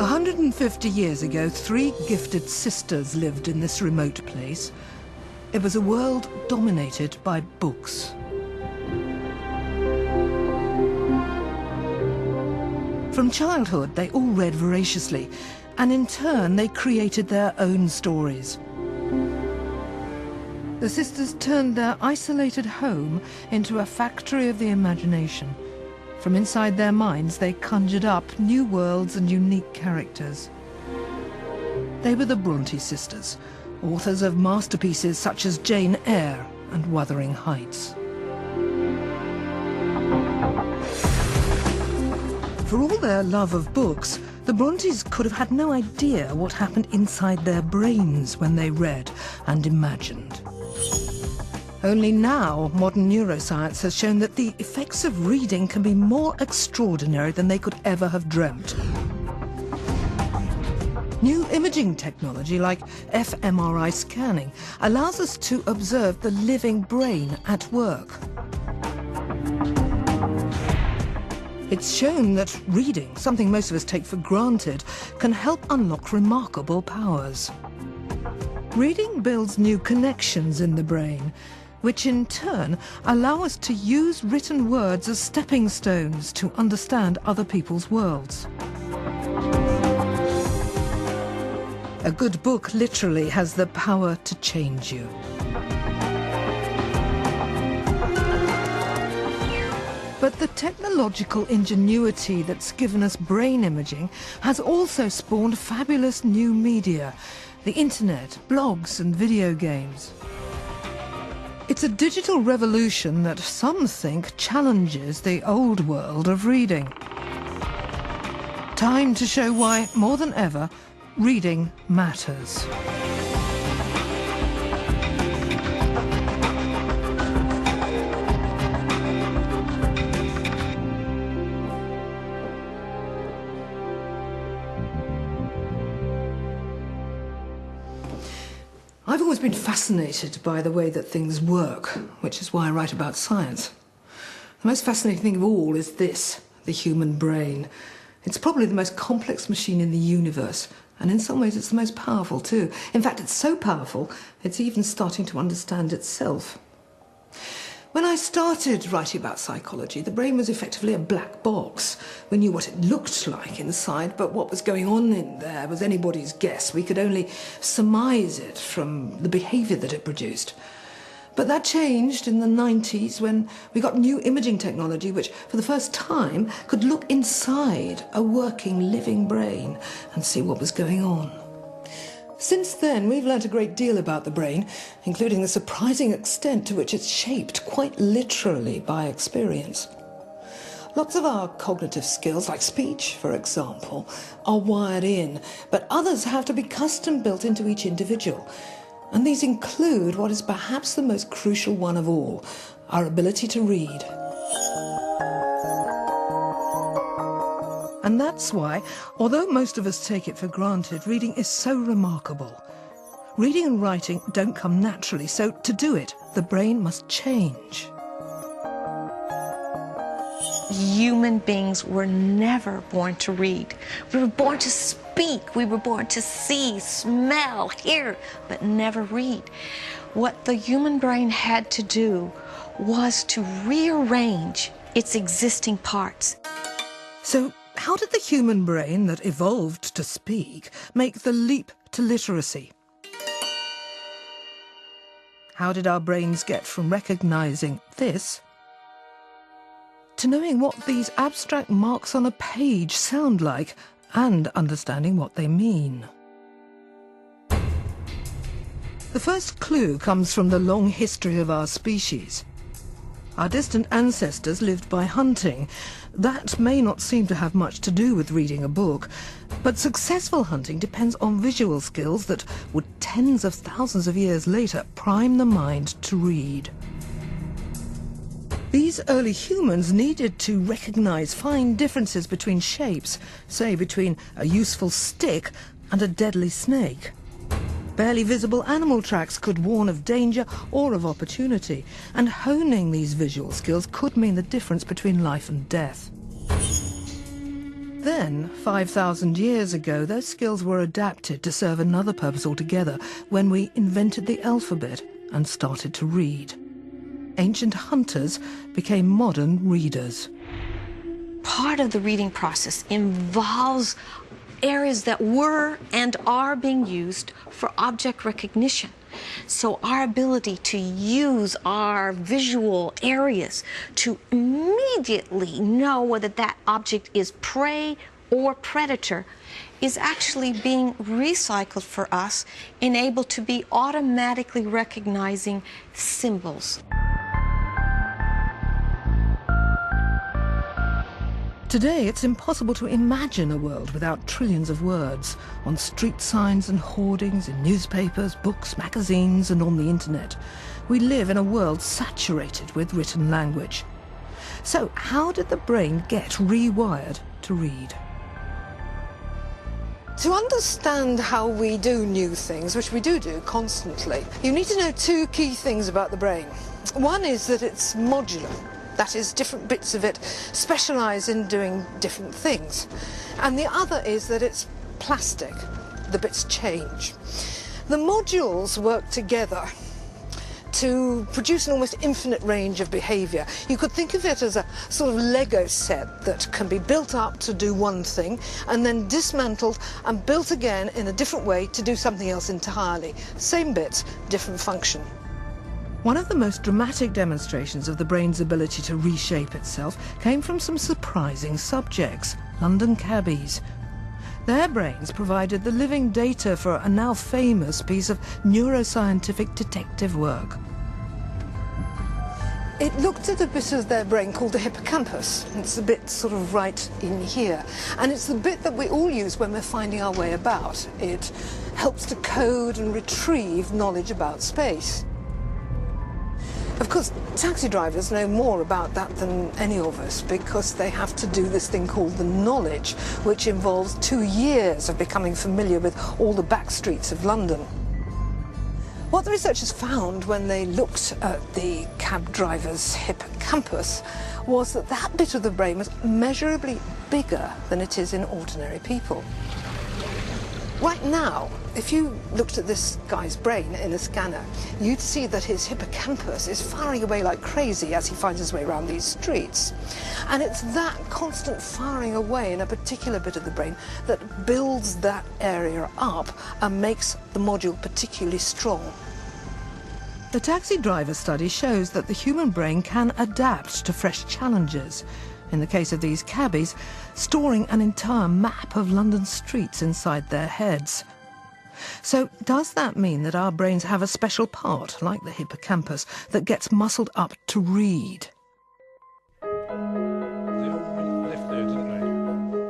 150 years ago, 3 gifted sisters lived in this remote place. It was a world dominated by books. From childhood, they all read voraciously, and in turn, they created their own stories. The sisters turned their isolated home into a factory of the imagination. From inside their minds, they conjured up new worlds and unique characters. They were the Bronte sisters, authors of masterpieces such as Jane Eyre and Wuthering Heights. For all their love of books, the Brontes could have had no idea what happened inside their brains when they read and imagined. Only now, modern neuroscience has shown that the effects of reading can be more extraordinary than they could ever have dreamt. New imaging technology like fMRI scanning allows us to observe the living brain at work. It's shown that reading, something most of us take for granted, can help unlock remarkable powers. Reading builds new connections in the brain, which in turn allow us to use written words as stepping stones to understand other people's worlds. A good book literally has the power to change you. But the technological ingenuity that's given us brain imaging has also spawned fabulous new media, the internet, blogs and video games. It's a digital revolution that some think challenges the old world of reading. Time to show why, more than ever, reading matters. I've always been fascinated by the way that things work, which is why I write about science. The most fascinating thing of all is this, the human brain. It's probably the most complex machine in the universe, and in some ways it's the most powerful too. In fact, it's so powerful, it's even starting to understand itself. When I started writing about psychology, the brain was effectively a black box. We knew what it looked like inside, but what was going on in there was anybody's guess. We could only surmise it from the behaviour that it produced. But that changed in the 90s when we got new imaging technology which, for the first time, could look inside a working, living brain and see what was going on. Since then, we've learnt a great deal about the brain, including the surprising extent to which it's shaped, quite literally, by experience. Lots of our cognitive skills, like speech, for example, are wired in, but others have to be custom-built into each individual. And these include what is perhaps the most crucial one of all, our ability to read. And that's why, although most of us take it for granted, reading is so remarkable. Reading and writing don't come naturally, so to do it, the brain must change. Human beings were never born to read. We were born to speak. We were born to see, smell, hear, but never read. What the human brain had to do was to rearrange its existing parts. So, how did the human brain that evolved to speak make the leap to literacy? How did our brains get from recognizing this to knowing what these abstract marks on a page sound like and understanding what they mean? The first clue comes from the long history of our species. Our distant ancestors lived by hunting. That may not seem to have much to do with reading a book, but successful hunting depends on visual skills that would tens of thousands of years later prime the mind to read. These early humans needed to recognize fine differences between shapes, say between a useful stick and a deadly snake. Barely visible animal tracks could warn of danger or of opportunity, and honing these visual skills could mean the difference between life and death. Then, 5,000 years ago, those skills were adapted to serve another purpose altogether when we invented the alphabet and started to read. Ancient hunters became modern readers. Part of the reading process involves areas that were and are being used for object recognition. So our ability to use our visual areas to immediately know whether that object is prey or predator is actually being recycled for us and able to be automatically recognizing symbols. Today, it's impossible to imagine a world without trillions of words on street signs and hoardings, in newspapers, books, magazines, and on the internet. We live in a world saturated with written language. So, how did the brain get rewired to read? To understand how we do new things, which we do constantly, you need to know two key things about the brain. One is that it's modular. That is, different bits of it specialise in doing different things. And the other is that it's plastic. The bits change. The modules work together to produce an almost infinite range of behaviour. You could think of it as a sort of Lego set that can be built up to do one thing and then dismantled and built again in a different way to do something else entirely. Same bits, different function. One of the most dramatic demonstrations of the brain's ability to reshape itself came from some surprising subjects, London cabbies. Their brains provided the living data for a now famous piece of neuroscientific detective work. It looked at a bit of their brain called the hippocampus. It's the bit sort of right in here. And it's the bit that we all use when we're finding our way about. It helps to code and retrieve knowledge about space. Of course, taxi drivers know more about that than any of us because they have to do this thing called the knowledge, which involves 2 years of becoming familiar with all the back streets of London. What the researchers found when they looked at the cab driver's hippocampus was that that bit of the brain was measurably bigger than it is in ordinary people. Right now, if you looked at this guy's brain in a scanner, you'd see that his hippocampus is firing away like crazy as he finds his way around these streets. And it's that constant firing away in a particular bit of the brain that builds that area up and makes the module particularly strong. The taxi driver study shows that the human brain can adapt to fresh challenges. In the case of these cabbies, storing an entire map of London streets inside their heads. So does that mean that our brains have a special part, like the hippocampus, that gets muscled up to read?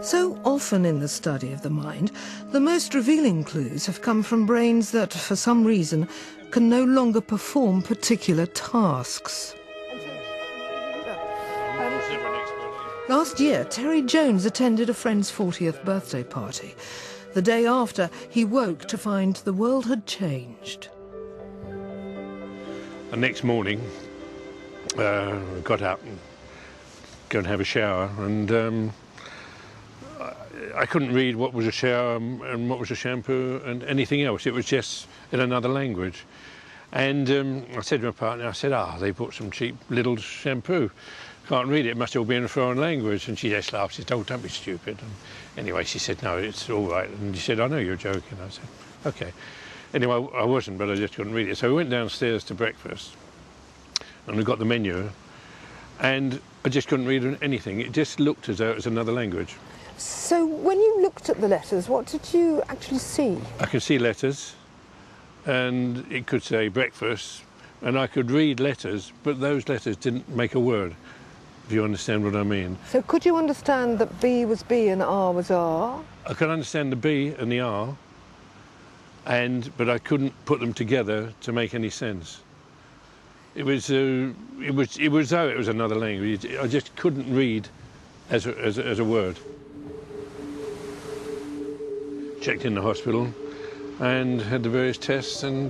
So often in the study of the mind, the most revealing clues have come from brains that, for some reason, can no longer perform particular tasks. Last year, Terry Jones attended a friend's 40th birthday party. The day after, he woke to find the world had changed. The next morning, I got up and go and have a shower, and I couldn't read what was a shower and what was a shampoo and anything else. It was just in another language. And I said to my partner, I said, they bought some cheap little shampoo. Can't read it, it must all be in a foreign language. And she just laughed, she said, oh, don't be stupid. And anyway, she said, no, it's all right. And she said, I know you're joking. I said, okay. Anyway, I wasn't, but I just couldn't read it. So we went downstairs to breakfast, and we got the menu, and I just couldn't read anything. It just looked as though it was another language. So when you looked at the letters, what did you actually see? I could see letters, and it could say breakfast, and I could read letters, but those letters didn't make a word, if you understand what I mean. So could you understand that B was B and R was R? I could understand the B and the R, but I couldn't put them together to make any sense. It was though it was another language. I just couldn't read as a word. Checked in the hospital and had the various tests, and